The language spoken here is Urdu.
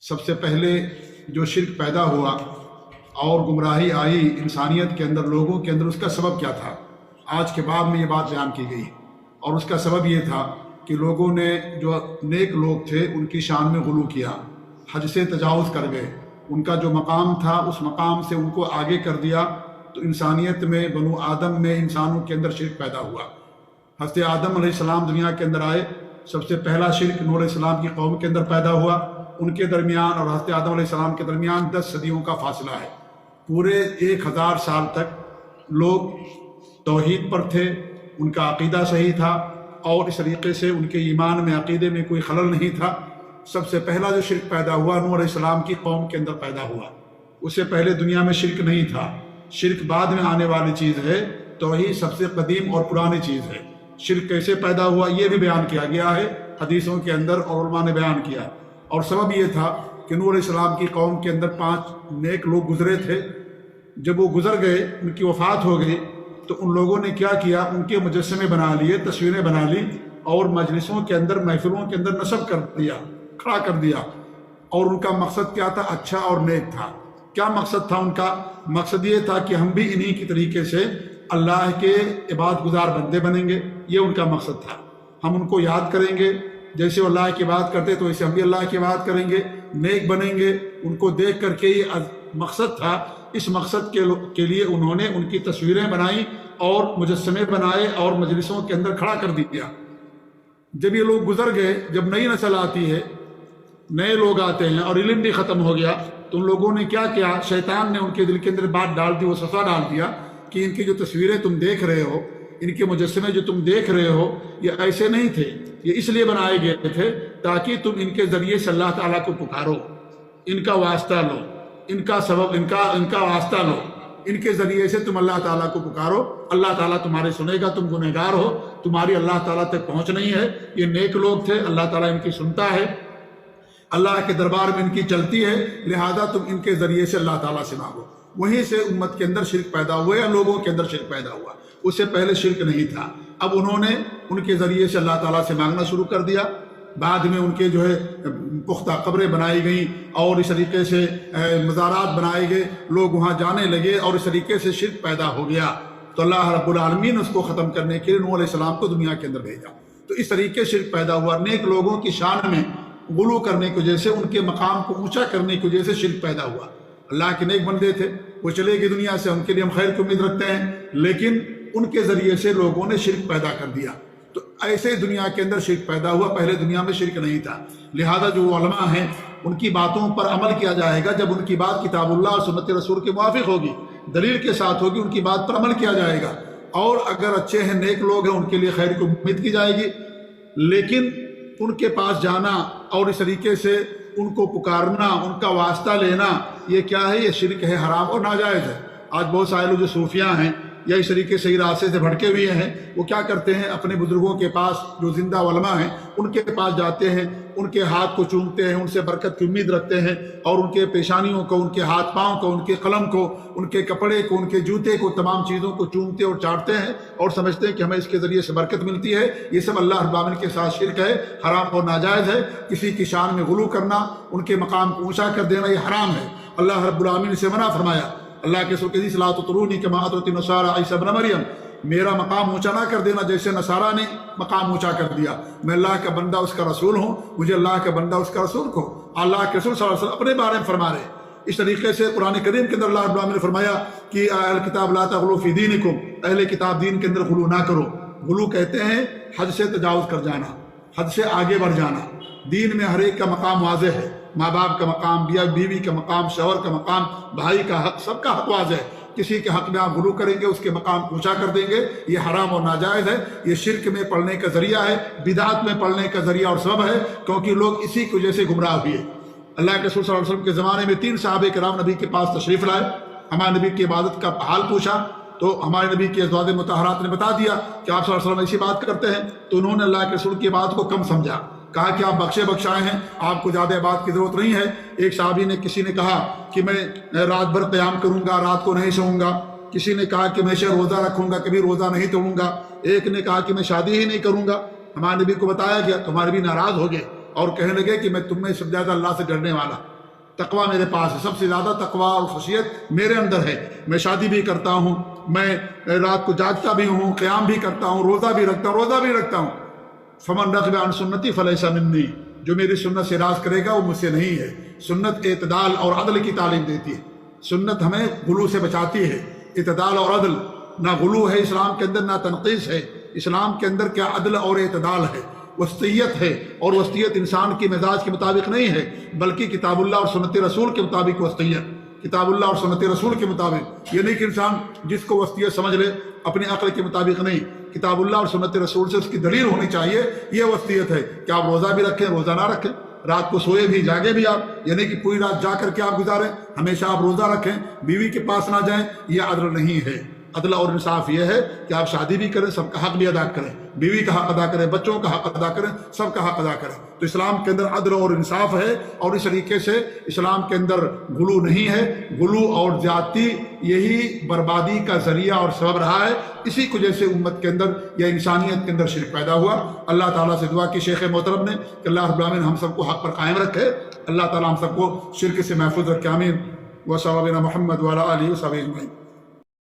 سب سے پہلے جو شرک پیدا ہوا اور گمراہی آئی انسانیت کے اندر، لوگوں کے اندر، اس کا سبب کیا تھا؟ آج کے بعد میں یہ بات بیان کی گئی، اور اس کا سبب یہ تھا کہ لوگوں نے، جو نیک لوگ تھے، ان کی شان میں غلو کیا، حد سے تجاوز کر گئے، ان کا جو مقام تھا اس مقام سے ان کو آگے کر دیا، تو انسانیت میں، بنو آدم میں، انسانوں کے اندر شرک پیدا ہوا۔ حضرت آدم علیہ السلام دنیا کے اندر آئے، سب سے پہلا شرک نوح علیہ السلام کی قوم کے اندر پیدا ہوا۔ ان کے درمیان اور حضرت آدم علیہ السلام کے درمیان 10 صدیوں کا فاصلہ ہے۔ پورے 1000 سال تک لوگ توحید پر تھے، ان کا عقیدہ صحیح تھا، اور اس طریقے سے ان کے ایمان میں، عقیدے میں کوئی خلل نہیں تھا۔ سب سے پہلا جو شرک پیدا ہوا نوح علیہ السلام کی قوم کے اندر پیدا ہوا۔ اس سے پہلے دنیا میں شرک نہیں تھا، شرک بعد میں آنے والی چیز ہے، توحید سب سے قدیم اور پرانی چیز ہے۔ شرک کیسے پیدا ہوا یہ بھی بیان کیا گیا ہے حدیثوں کے اندر، اور علماء نے بیان کیا، اور سبب یہ تھا کہ نوح علیہ السلام کی قوم کے اندر 5 نیک لوگ گزرے تھے۔ جب وہ گزر گئے، ان کی وفات ہو گئی، تو ان لوگوں نے کیا کیا، ان کے مجسمے بنا لیے، تصویریں بنا لی، اور مجلسوں کے اندر، محفلوں کے اندر نصب کر دیا، کھڑا کر دیا۔ اور ان کا مقصد کیا تھا؟ اچھا اور نیک تھا۔ کیا مقصد تھا ان کا؟ مقصد یہ تھا کہ ہم بھی انہی کی طریقے سے اللہ کے عبادت گزار بندے بنیں گے، یہ ان کا مقصد تھا۔ ہم ان کو یاد کریں گے، جیسے وہ اللہ کی بات کرتے تو ویسے ہم بھی اللہ کی بات کریں گے، نیک بنیں گے، ان کو دیکھ کر کے یہ مقصد تھا۔ اس مقصد کے لیے انہوں نے ان کی تصویریں بنائیں اور مجسمے بنائے اور مجلسوں کے اندر کھڑا کر دیا۔ جب یہ لوگ گزر گئے، جب نئی نسل آتی ہے، نئے لوگ آتے ہیں اور علم بھی ختم ہو گیا، تو ان لوگوں نے کیا کیا، شیطان نے ان کے دل کے اندر بات ڈال دی، وسوسہ ڈال دیا کہ ان کی جو تصویریں تم دیکھ رہے ہو، ان کے مجسمے جو تم دیکھ رہے ہو، یہ ایسے نہیں تھے، یہ اس لیے بنائے گئے تھے تاکہ تم ان کے ذریعے سے اللہ تعالیٰ کو پکارو، ان کا واسطہ لو، ان کا سبب، ان کا واسطہ لو، ان کے ذریعے سے تم اللہ تعالیٰ کو پکارو، اللہ تعالیٰ تمہارے سنے گا، تم گنہگار ہو، تمہاری اللہ تعالیٰ تک پہنچ نہیں ہے۔ یہ نیک لوگ تھے، اللہ تعالیٰ ان کی سنتا ہے، اللہ کے دربار میں ان کی چلتی ہے، لہذا تم ان کے ذریعے سے اللہ تعالیٰ سے مانگو۔ وہیں سے امت کے اندر شرک پیدا ہوا، یا لوگوں کے اندر شرک پیدا ہوا، اس سے پہلے شرک نہیں تھا۔ اب انہوں نے ان کے ذریعے سے اللہ تعالیٰ سے مانگنا شروع کر دیا۔ بعد میں ان کے جو ہے پختہ قبریں بنائی گئیں، اور اس طریقے سے مزارات بنائے گئے، لوگ وہاں جانے لگے، اور اس طریقے سے شرک پیدا ہو گیا۔ تو اللہ رب العالمین اس کو ختم کرنے کے لیے نوح علیہ السلام کو دنیا کے اندر بھیجا۔ تو اس طریقے سے شرک پیدا ہوا، نیک لوگوں کی شان میں غلو کرنے کی وجہ سے، ان کے مقام کو اونچا کرنے کی وجہ سے شرک پیدا ہوا۔ اللہ کے نیک بندے تھے، وہ چلے گئے دنیا سے، ان کے لیے ہم خیر کی امید رکھتے ہیں، لیکن ان کے ذریعے سے لوگوں نے شرک پیدا کر دیا۔ تو ایسے دنیا کے اندر شرک پیدا ہوا، پہلے دنیا میں شرک نہیں تھا۔ لہذا جو علماء ہیں، ان کی باتوں پر عمل کیا جائے گا جب ان کی بات کتاب اللہ اور سنت رسول کے موافق ہوگی، دلیل کے ساتھ ہوگی، ان کی بات پر عمل کیا جائے گا۔ اور اگر اچھے ہیں، نیک لوگ ہیں، ان کے لیے خیر کی امید کی جائے گی، لیکن ان کے پاس جانا اور اس طریقے سے ان کو پکارنا، ان کا واسطہ لینا، یہ کیا ہے؟ یہ شرک ہے، حرام اور ناجائز ہے۔ آج بہت سارے لوگ جو صوفیاء ہیں یا اس طریقے سے راستے سے بھٹکے ہوئے ہیں، وہ کیا کرتے ہیں، اپنے بزرگوں کے پاس، جو زندہ علماء ہیں، ان کے پاس جاتے ہیں، ان کے ہاتھ کو چومتے ہیں، ان سے برکت کی امید رکھتے ہیں، اور ان کے پیشانیوں کو، ان کے ہاتھ پاؤں کو، ان کے قلم کو، ان کے کپڑے کو، ان کے جوتے کو، تمام چیزوں کو چومتے اور چاٹتے ہیں، اور سمجھتے ہیں کہ ہمیں اس کے ذریعے سے برکت ملتی ہے۔ یہ سب اللہ رب العالمین کے ساتھ شرک ہے، حرام اور ناجائز ہے۔ کسی کی شان میں غلو کرنا، ان کے مقام کو اونچا کر دینا، یہ حرام ہے، اللہ رب العالمین سے منع فرمایا۔ اللہ کے رسول کی لا تطرونی کما اطرت النصارى عیسی ابن مریم، میرا مقام اونچا نہ کر دینا جیسے نصارہ نے مقام اونچا کر دیا۔ میں اللہ کا بندہ، اس کا رسول ہوں، مجھے اللہ کا بندہ، اس کا رسول کو اللہ کے رسول صلی اللہ علیہ وسلم اپنے بارے میں فرما رہے ہیں۔ اس طریقے سے قرآن کریم کے اندر اللہ رب العالمین نے فرمایا کہ اہل کتاب لا تغلوا فی دینکم، اہل کتاب دین کے اندر غلو نہ کرو۔ غلو کہتے ہیں حد سے تجاوز کر جانا، حد سے آگے بڑھ جانا۔ دین میں ہر ایک کا مقام واضح ہے، ماں باپ کا مقام، بیوی کا مقام، شوہر کا مقام، بھائی کا حق، سب کا حق واضح ہے۔ کسی کے حق میں آپ غلو کریں گے، اس کے مقام اونچا کر دیں گے، یہ حرام اور ناجائز ہے۔ یہ شرک میں پڑنے کا ذریعہ ہے، بدعت میں پڑنے کا ذریعہ اور سبب ہے، کیونکہ لوگ اسی کی وجہ سے گمراہ ہوئے۔ اللہ کے رسول صلی اللہ علیہ وسلم کے زمانے میں 3 صحابہ کرام نبی کے پاس تشریف لائے، ہمارے نبی کی عبادت کا حال پوچھا، تو ہمارے نبی کے ازواج مطہرات نے بتا دیا کہ آپ صلی اللہ علیہ وسلم ایسی بات کرتے ہیں، تو انہوں نے اللہ کے رسول کی بات کو کم سمجھا، کہا کہ آپ بخشے بخشائے ہیں، آپ کو زیادہ بات کی ضرورت نہیں ہے۔ ایک صحابی نے، کسی نے کہا کہ میں رات بھر قیام کروں گا، رات کو نہیں سوؤں گا، کسی نے کہا کہ میں روزہ رکھوں گا، کبھی روزہ نہیں توڑوں گا، ایک نے کہا کہ میں شادی ہی نہیں کروں گا۔ ہمارے نبی کو بتایا گیا تو ہمارے بھی ناراض ہو گئے اور کہنے لگے کہ میں تم میں سب زیادہ اللہ سے ڈرنے والا تقوی میرے پاس ہے، سب سے زیادہ تقوی اور خشیت میرے اندر ہے۔ میں شادی بھی کرتا ہوں، میں رات کو جاگتا بھی ہوں، قیام بھی کرتا ہوں، روزہ بھی رکھتا ہوں۔ فمن رغب عن سنتی فلیس منی، جو میری سنت سے اعراض کرے گا وہ مجھ سے نہیں ہے۔ سنت اعتدال اور عدل کی تعلیم دیتی ہے، سنت ہمیں غلو سے بچاتی ہے۔ اعتدال اور عدل، نہ غلو ہے اسلام کے اندر، نہ تنقیص ہے۔ اسلام کے اندر کیا عدل اور اعتدال ہے، وسطیت ہے، اور وسطیت انسان کے مزاج کے مطابق نہیں ہے، بلکہ کتاب اللہ اور سنت رسول کے مطابق وسطیت، کتاب اللہ اور سنت رسول کے مطابق۔ یہ نہیں کہ انسان جس کو وسطیت سمجھ لے، اپنی عقل کے مطابق نہیں، کتاب اللہ اور سنت رسول سے اس کی دلیل ہونی چاہیے، یہ وسطیت ہے۔ کہ آپ روزہ بھی رکھیں، روزہ نہ رکھیں، رات کو سوئے بھی جاگے بھی آپ، یعنی کہ پوری رات جا کر کے آپ گزاریں، ہمیشہ آپ روزہ رکھیں، بیوی کے پاس نہ جائیں، یہ عدل نہیں ہے۔ عدل اور انصاف یہ ہے کہ آپ شادی بھی کریں، سب کا حق بھی ادا کریں، بیوی کا حق ادا کریں، بچوں کا حق ادا کریں، سب کا حق ادا کریں۔ تو اسلام کے اندر عدل اور انصاف ہے، اور اس طریقے سے اسلام کے اندر غلو نہیں ہے۔ غلو اور زیادتی یہی بربادی کا ذریعہ اور سبب رہا ہے، اسی کی وجہ سے امت کے اندر یا انسانیت کے اندر شرک پیدا ہوا۔ اللہ تعالیٰ سے دعا کی شیخ محترم نے کہ اللہ رب العالمین ہم سب کو حق پر قائم رکھے، اللہ تعالیٰ ہم سب کو شرک سے محفوظ رکھے، آمین۔ وصلی اللہ علی محمد وعلی آلہ وصحبہ اجمعین۔